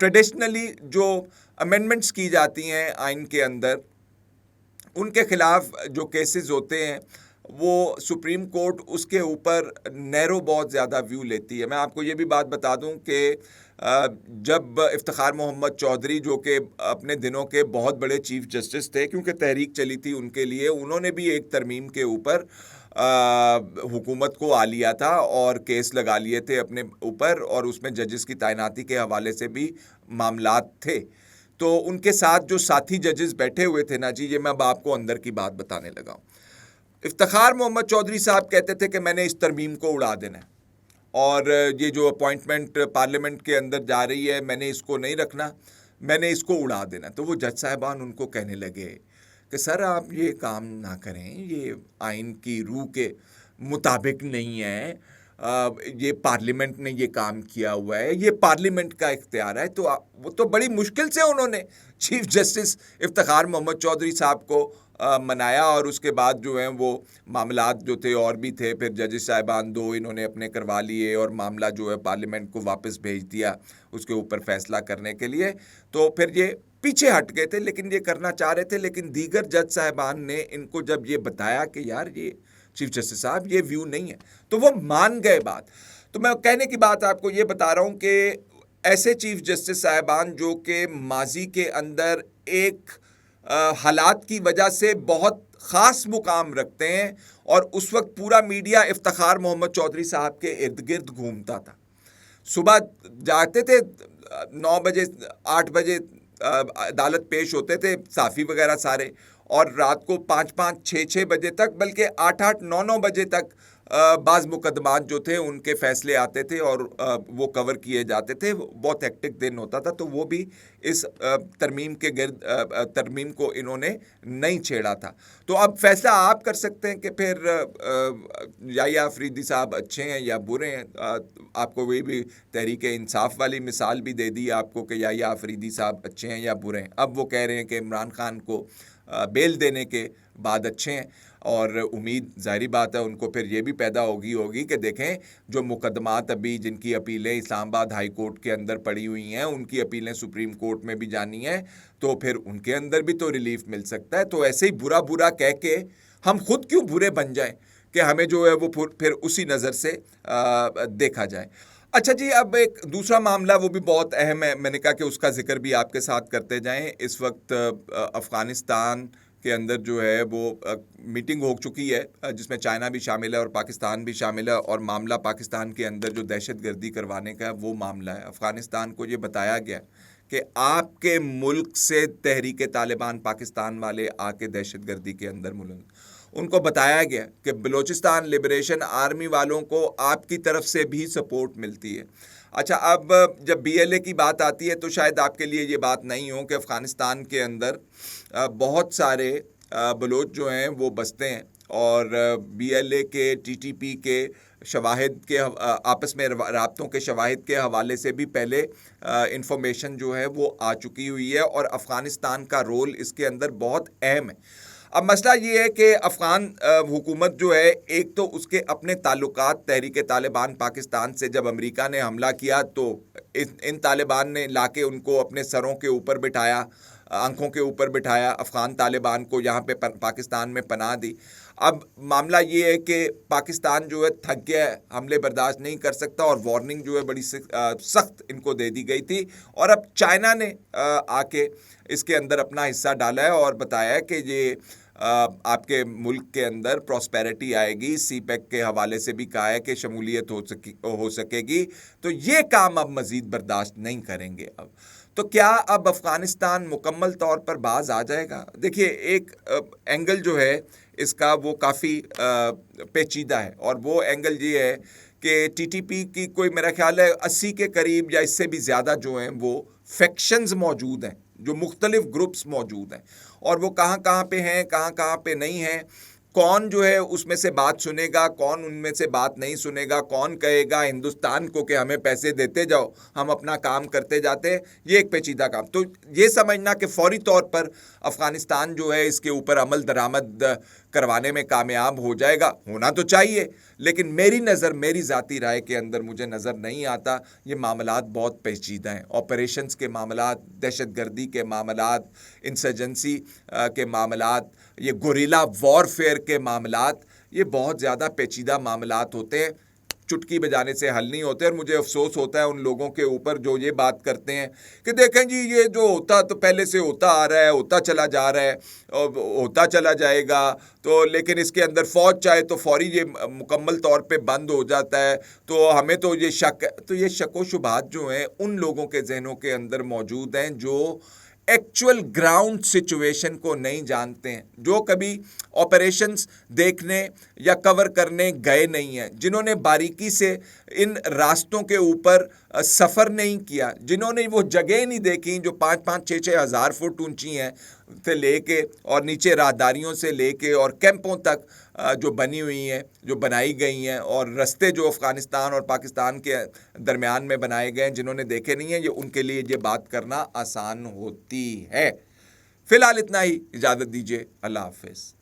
Traditionally جو amendments کی جاتی ہیں آئین کے اندر، ان کے خلاف جو کیسز ہوتے ہیں وہ سپریم کورٹ اس کے اوپر نیرو بہت زیادہ ویو لیتی ہے. میں آپ کو یہ بھی بات بتا دوں کہ جب افتخار محمد چودھری جو کہ اپنے دنوں کے بہت بڑے چیف جسٹس تھے، کیونکہ تحریک چلی تھی ان کے لیے، انہوں نے بھی ایک ترمیم کے اوپر حکومت کو آ لیا تھا اور کیس لگا لیے تھے اپنے اوپر، اور اس میں ججز کی تعیناتی کے حوالے سے بھی معاملات تھے. تو ان کے ساتھ جو ساتھی ججز بیٹھے ہوئے تھے نا جی، یہ میں اب آپ کو اندر کی بات بتانے لگا ہوں. افتخار محمد چودھری صاحب کہتے تھے کہ میں نے اس ترمیم کو اڑا دینا ہے، اور یہ جو اپوائنٹمنٹ پارلیمنٹ کے اندر جا رہی ہے میں نے اس کو نہیں رکھنا، میں نے اس کو اڑا دینا. تو وہ جج صاحبان ان کو کہنے لگے کہ سر آپ یہ کام نہ کریں، یہ آئین کی روح کے مطابق نہیں ہے، یہ پارلیمنٹ نے یہ کام کیا ہوا ہے، یہ پارلیمنٹ کا اختیار ہے. تو وہ تو بڑی مشکل سے انہوں نے چیف جسٹس افتخار محمد چودھری صاحب کو منایا، اور اس کے بعد جو ہیں وہ معاملات جو تھے اور بھی تھے، پھر ججز صاحبان 2 انہوں نے اپنے کروا لیے اور معاملہ جو ہے پارلیمنٹ کو واپس بھیج دیا اس کے اوپر فیصلہ کرنے کے لیے. تو پھر یہ پیچھے ہٹ گئے تھے، لیکن یہ کرنا چاہ رہے تھے. لیکن دیگر جج صاحبان نے ان کو جب یہ بتایا کہ یار یہ چیف جسٹس صاحب یہ ویو نہیں ہے، تو وہ مان گئے بات. تو میں کہنے کی بات آپ کو یہ بتا رہا ہوں کہ ایسے چیف جسٹس صاحبان جو کہ ماضی کے اندر ایک حالات کی وجہ سے بہت خاص مقام رکھتے ہیں، اور اس وقت پورا میڈیا افتخار محمد چودھری صاحب کے ارد گرد گھومتا تھا. صبح جاتے تھے 9 بجے 8 بجے عدالت پیش ہوتے تھے صافی وغیرہ سارے، اور رات کو 5 6 بجے تک، بلکہ 8 9 بجے تک بعض مقدمات جو تھے ان کے فیصلے آتے تھے اور وہ کور کیے جاتے تھے. بہت ہیکٹک دن ہوتا تھا. تو وہ بھی اس ترمیم کے گرد ترمیم کو انہوں نے نہیں چھیڑا تھا. تو اب فیصلہ آپ کر سکتے ہیں کہ پھر یحییٰ آفریدی صاحب اچھے ہیں یا برے ہیں. آپ کو وہی بھی تحریک انصاف والی مثال بھی دے دی آپ کو کہ یحییٰ آفریدی صاحب اچھے ہیں یا برے ہیں. اب وہ کہہ رہے ہیں کہ عمران خان کو بیل دینے کے بعد اچھے ہیں، اور امید ظاہری بات ہے ان کو پھر یہ بھی پیدا ہوگی کہ دیکھیں جو مقدمات ابھی جن کی اپیلیں اسلام آباد ہائی کورٹ کے اندر پڑی ہوئی ہیں، ان کی اپیلیں سپریم کورٹ میں بھی جانی ہیں، تو پھر ان کے اندر بھی تو ریلیف مل سکتا ہے. تو ایسے ہی برا کہہ کے ہم خود کیوں برے بن جائیں کہ ہمیں جو ہے وہ پھر اسی نظر سے دیکھا جائے. اچھا جی، اب ایک دوسرا معاملہ وہ بھی بہت اہم ہے، میں نے کہا کہ اس کا ذکر بھی آپ کے ساتھ کرتے جائیں. اس وقت افغانستان کے اندر جو ہے وہ میٹنگ ہو چکی ہے جس میں چائنا بھی شامل ہے اور پاکستان بھی شامل ہے، اور معاملہ پاکستان کے اندر جو دہشت گردی کروانے کا ہے وہ معاملہ ہے. افغانستان کو یہ بتایا گیا کہ آپ کے ملک سے تحریک طالبان پاکستان والے آ کے دہشت گردی کے اندر ان کو بتایا گیا کہ بلوچستان لبریشن آرمی والوں کو آپ کی طرف سے بھی سپورٹ ملتی ہے. اچھا، اب جب بی ایل اے کی بات آتی ہے تو شاید آپ کے لیے یہ بات نہیں ہو کہ افغانستان کے اندر بہت سارے بلوچ جو ہیں وہ بستے ہیں، اور بی ایل اے کے ٹی ٹی پی کے شواہد کے آپس میں رابطوں کے شواہد کے حوالے سے بھی پہلے انفارمیشن جو ہے وہ آ چکی ہوئی ہے، اور افغانستان کا رول اس کے اندر بہت اہم ہے. اب مسئلہ یہ ہے کہ افغان حکومت جو ہے، ایک تو اس کے اپنے تعلقات تحریک طالبان پاکستان سے، جب امریکہ نے حملہ کیا تو ان طالبان نے لا کے ان کو اپنے سروں کے اوپر بٹھایا، آنکھوں کے اوپر بٹھایا، افغان طالبان کو یہاں پہ پاکستان میں پناہ دی. اب معاملہ یہ ہے کہ پاکستان جو ہے تھک گیا ہے، حملے برداشت نہیں کر سکتا، اور وارننگ جو ہے بڑی سخت ان کو دے دی گئی تھی. اور اب چائنا نے آ کے اس کے اندر اپنا حصہ ڈالا ہے اور بتایا ہے کہ یہ آپ کے ملک کے اندر پراسپیرٹی آئے گی. سی پیک کے حوالے سے بھی کہا ہے کہ شمولیت ہو سکے گی. تو یہ کام اب مزید برداشت نہیں کریں گے. اب تو کیا اب افغانستان مکمل طور پر باز آ جائے گا؟ دیکھیے، ایک اینگل جو ہے اس کا وہ کافی پیچیدہ ہے، اور وہ اینگل یہ ہے کہ ٹی ٹی پی کی کوئی میرا خیال ہے 80 کے قریب یا اس سے بھی زیادہ جو ہیں وہ فیکشنز موجود ہیں، جو مختلف گروپس موجود ہیں، اور وہ کہاں پہ ہیں، کہاں پہ نہیں ہیں. کون جو ہے اس میں سے بات سنے گا، کون ان میں سے بات نہیں سنے گا، کون کہے گا ہندوستان کو کہ ہمیں پیسے دیتے جاؤ، ہم اپنا کام کرتے جاتے ہیں، یہ ایک پیچیدہ کام. تو یہ سمجھنا کہ فوری طور پر افغانستان جو ہے اس کے اوپر عمل درآمد کروانے میں کامیاب ہو جائے گا، ہونا تو چاہیے، لیکن میری ذاتی رائے کے اندر مجھے نظر نہیں آتا۔ یہ معاملات بہت پیچیدہ ہیں، آپریشنز کے معاملات، دہشت گردی کے معاملات، انسرجنسی کے معاملات، یہ گوریلا وارفیئر کے معاملات، یہ بہت زیادہ پیچیدہ معاملات ہوتے ہیں، چٹکی بجانے سے حل نہیں ہوتے۔ اور مجھے افسوس ہوتا ہے ان لوگوں کے اوپر جو یہ بات کرتے ہیں کہ دیکھیں جی یہ جو ہوتا تو پہلے سے ہوتا آ رہا ہے، ہوتا چلا جا رہا ہے اور ہوتا چلا جائے گا، تو لیکن اس کے اندر فوج چاہے تو فوری یہ مکمل طور پہ بند ہو جاتا ہے، تو ہمیں تو یہ شک ہے۔ تو یہ شک و شبہات جو ہیں ان لوگوں کے ذہنوں کے اندر موجود ہیں جو ایکچول گراؤنڈ سچویشن کو نہیں جانتے ہیں، جو کبھی آپریشنز دیکھنے یا کور کرنے گئے نہیں ہیں، جنہوں نے باریکی سے ان راستوں کے اوپر سفر نہیں کیا، جنہوں نے وہ جگہیں نہیں دیکھی جو 5-6 ہزار فٹ اونچی ہیں سے لے کے اور نیچے راہداریوں سے لے کے اور کیمپوں تک جو بنی ہوئی ہیں، جو بنائی گئی ہیں، اور رستے جو افغانستان اور پاکستان کے درمیان میں بنائے گئے ہیں، جنہوں نے دیکھے نہیں ہیں، یہ ان کے لیے یہ بات کرنا آسان ہوتی ہے۔ فی الحال اتنا ہی، اجازت دیجیے، اللہ حافظ۔